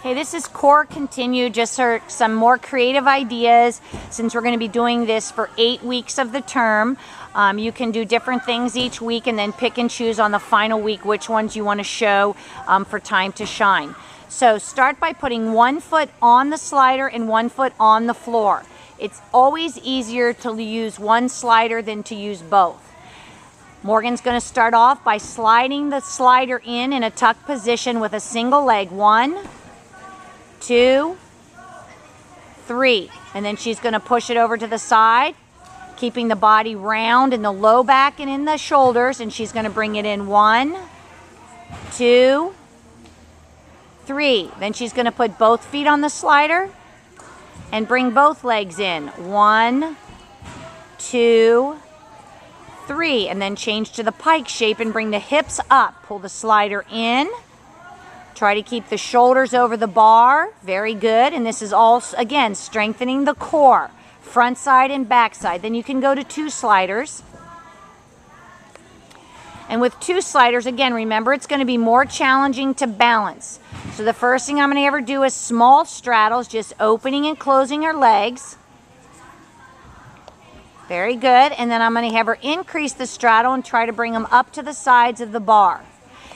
Okay, this is Core Continue, just for some more creative ideas. Since we're going to be doing this for 8 weeks of the term, you can do different things each week and then pick and choose on the final week which ones you want to show for time to shine. So start by putting 1 foot on the slider and 1 foot on the floor. It's always easier to use one slider than to use both. Morgan's going to start off by sliding the slider in a tuck position with a single leg. 1, 2, 3. And then she's going to push it over to the side, keeping the body round in the low back and in the shoulders. And she's going to bring it in 1, 2, 3. Then she's going to put both feet on the slider and bring both legs in. 1, 2, 3. And then change to the pike shape and bring the hips up. Pull the slider in. Try to keep the shoulders over the bar. Very good. And this is all, again, strengthening the core. Front side and back side. Then you can go to 2 sliders. And with 2 sliders, again, remember it's going to be more challenging to balance. So the first thing I'm going to ever do is small straddles, just opening and closing her legs. Very good. And then I'm going to have her increase the straddle and try to bring them up to the sides of the bar.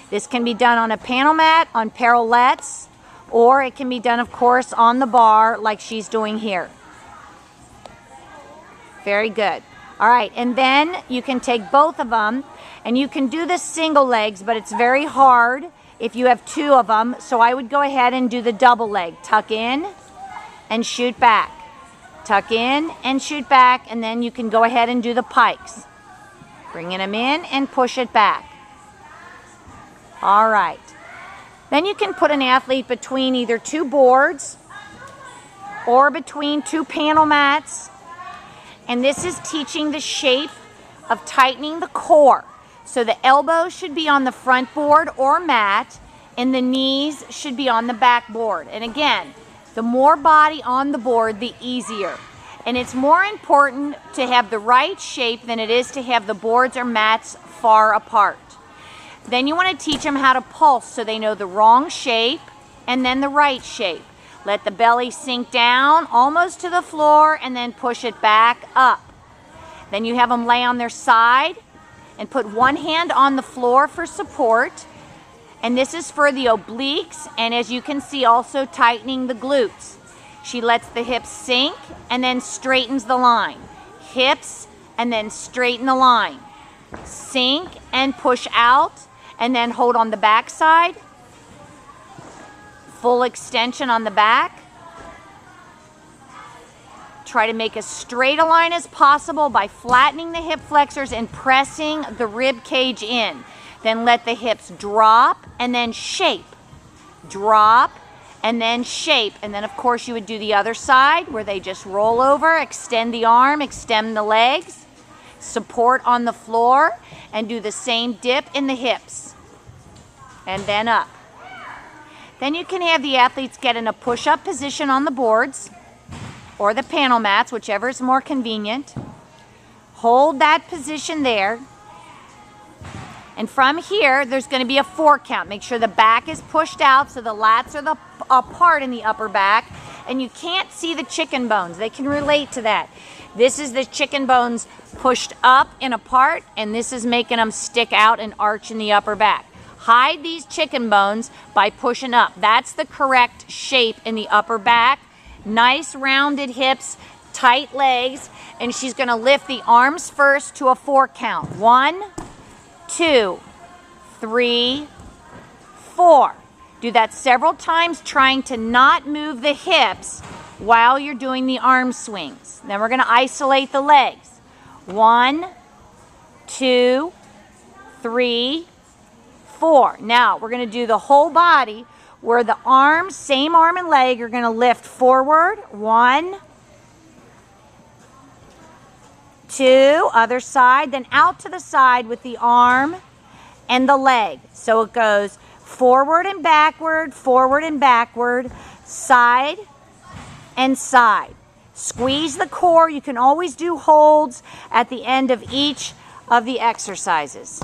This can be done on a panel mat, on parallettes, or it can be done, of course, on the bar like she's doing here. Very good. All right, and then you can take both of them, and you can do the single legs, but it's very hard if you have 2 of them, so I would go ahead and do the double leg. Tuck in and shoot back. Tuck in and shoot back, and then you can go ahead and do the pikes. Bringing them in and push it back. All right. Then you can put an athlete between either 2 boards or between 2 panel mats. And this is teaching the shape of tightening the core. So the elbows should be on the front board or mat, and the knees should be on the back board. And again, the more body on the board, the easier. And it's more important to have the right shape than it is to have the boards or mats far apart. Then you want to teach them how to pulse so they know the wrong shape and then the right shape. Let the belly sink down almost to the floor and then push it back up. Then you have them lay on their side and put one hand on the floor for support. And this is for the obliques, and as you can see, also tightening the glutes. She lets the hips sink and then straightens the line. Hips and then straighten the line. Sink and push out and then hold on the back side. Full extension on the back. Try to make as straight a line as possible by flattening the hip flexors and pressing the rib cage in. Then let the hips drop and then shape. Drop and then shape. And then, of course, you would do the other side where they just roll over, extend the arm, extend the legs, support on the floor, and do the same dip in the hips. And then up. Then you can have the athletes get in a push-up position on the boards or the panel mats, whichever is more convenient. Hold that position there. And from here, there's going to be a 4 count. Make sure the back is pushed out so the lats are apart in the upper back. And you can't see the chicken bones. They can relate to that. This is the chicken bones pushed up and apart, and this is making them stick out and arch in the upper back. Hide these chicken bones by pushing up. That's the correct shape in the upper back. Nice rounded hips, tight legs, and she's going to lift the arms first to a 4 count. 1, 2, 3, 4. Do that several times, trying to not move the hips while you're doing the arm swings. Then we're going to isolate the legs. 1, 2, 3, 4. Now we're going to do the whole body where the arms, same arm and leg, are going to lift forward. 1, 2, other side, then out to the side with the arm and the leg. So it goes forward and backward, side and side. Squeeze the core. You can always do holds at the end of each of the exercises.